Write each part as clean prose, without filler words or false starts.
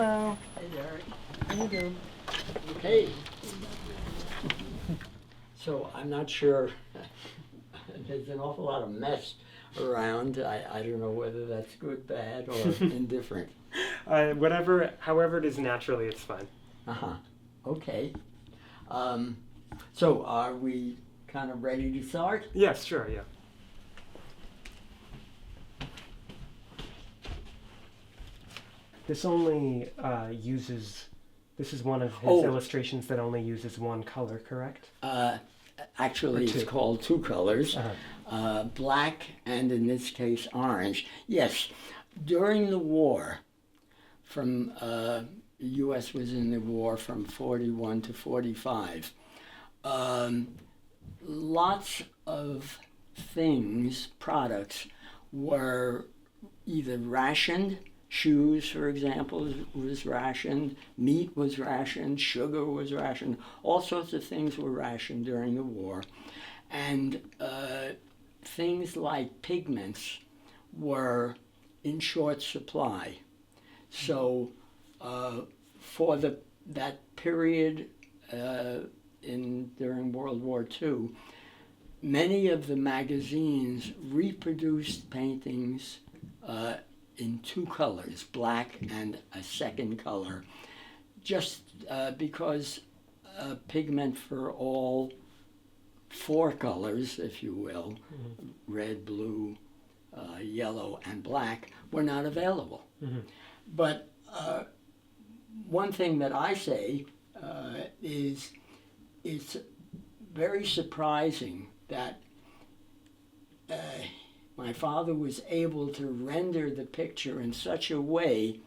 Hello. Hey, Derek. How you doing? Hey. So I'm not sure. There's an awful lot of mess around. I don't know whether that's good, bad, or indifferent. However it is naturally, it's fine. Uh-huh. Okay. So are we kind of ready to start? Yes, sure, yeah. This only this is one of his illustrations that only uses one color, correct? Actually, it's called two colors, black and in this case orange. Yes, during the war, from the U.S. was in the war from 41 to 45. Lots of things, products, were either rationed. Shoes, for example, was rationed. Meat was rationed. Sugar was rationed. All sorts of things were rationed during the war. And things like pigments were in short supply. So for that period during World War II, many of the magazines reproduced paintings in two colors, black and a second color, just because pigment for all four colors, if you will, red, blue, yellow, and black, were not available. Mm-hmm. But one thing that I say is it's very surprising that my father was able to render the picture in such a way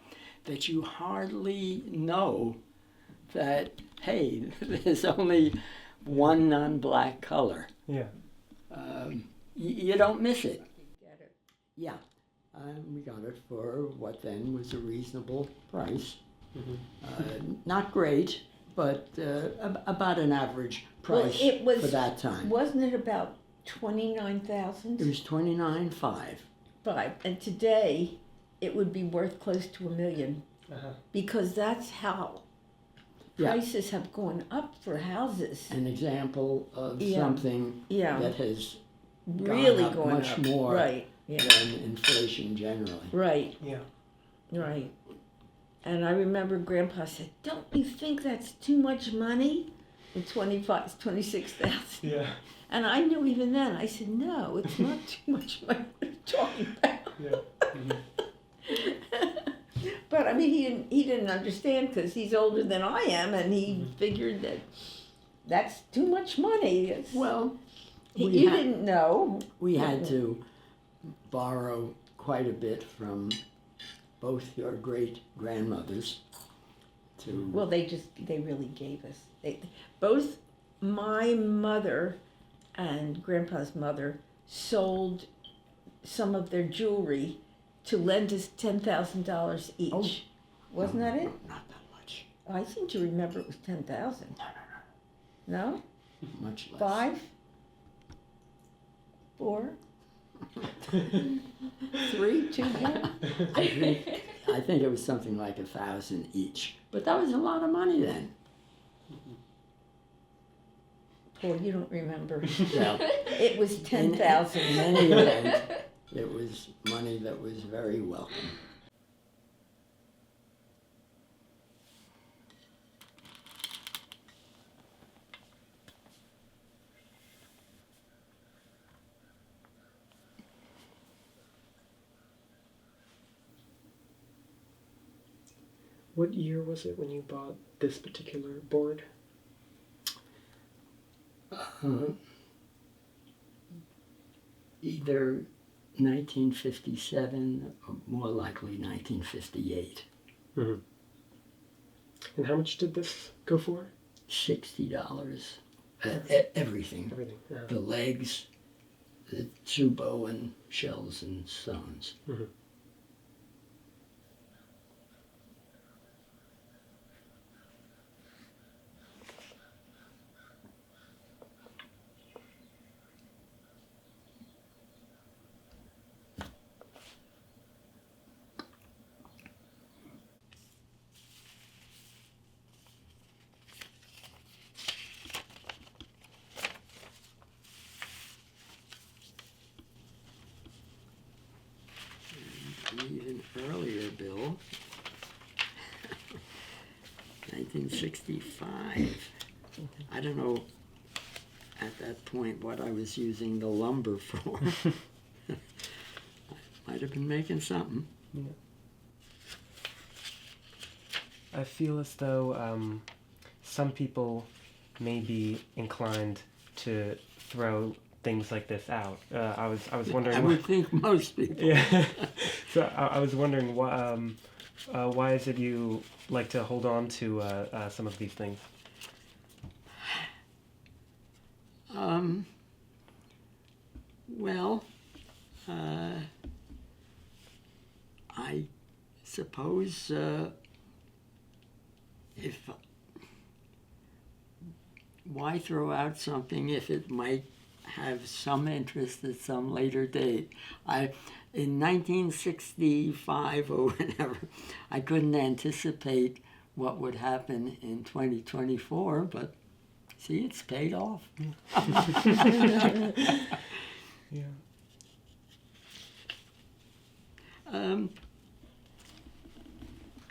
that you hardly know that, hey, there's only one non-black color. Yeah. You don't miss it. Yeah. We got it for what then was a reasonable price. Mm-hmm. Not great, but about an average price for that time. Wasn't it about 29,000? It was 29.5. And today, it would be worth close to $1 million, because that's how prices have gone up for houses. An example of something that has really gone up much more than inflation generally. Right. Yeah. Right. And I remember Grandpa said, "Don't you think that's too much money?" For 26,000. Yeah. And I knew even then, I said, no, it's not too much money. What are you talking about? Yeah. Mm-hmm. But I mean, he didn't understand because he's older than I am, and he figured that that's too much money. You didn't know. We had to borrow quite a bit from both your great grandmothers. Well, they really gave us. Both my mother and Grandpa's mother sold some of their jewelry to lend us $10,000 each. Oh. Wasn't that it? Not that much. I seem to remember it was 10,000. No. No? Much less. 5? 4? 3? 2? I think it was something like 1,000 each. But that was a lot of money then. Paul, you don't remember. Well, it was 10,000. In any event, it was money that was very welcome. What year was it when you bought this particular board? Either 1957 or more likely 1958. Mm-hmm. And how much did this go for? $60. Everything. Everything. Yeah. The legs, the tsubo and shells and stones. Mm-hmm. bill. 1965. I don't know at that point what I was using the lumber for. Might have been making something. Yeah. I feel as though some people may be inclined to throw things like this out. I was wondering. I would think most people. Yeah. So I was wondering why is it you like to hold on to some of these things? Well, I suppose if why throw out something if it might have some interest at some later date? In 1965 or whenever, I couldn't anticipate what would happen in 2024, but see, it's paid off. Yeah.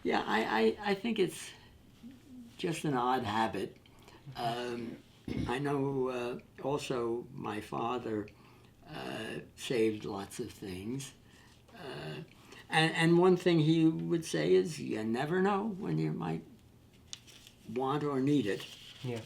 Yeah, I think it's just an odd habit. I know also my father saved lots of things. And one thing he would say is, you never know when you might want or need it. Yeah.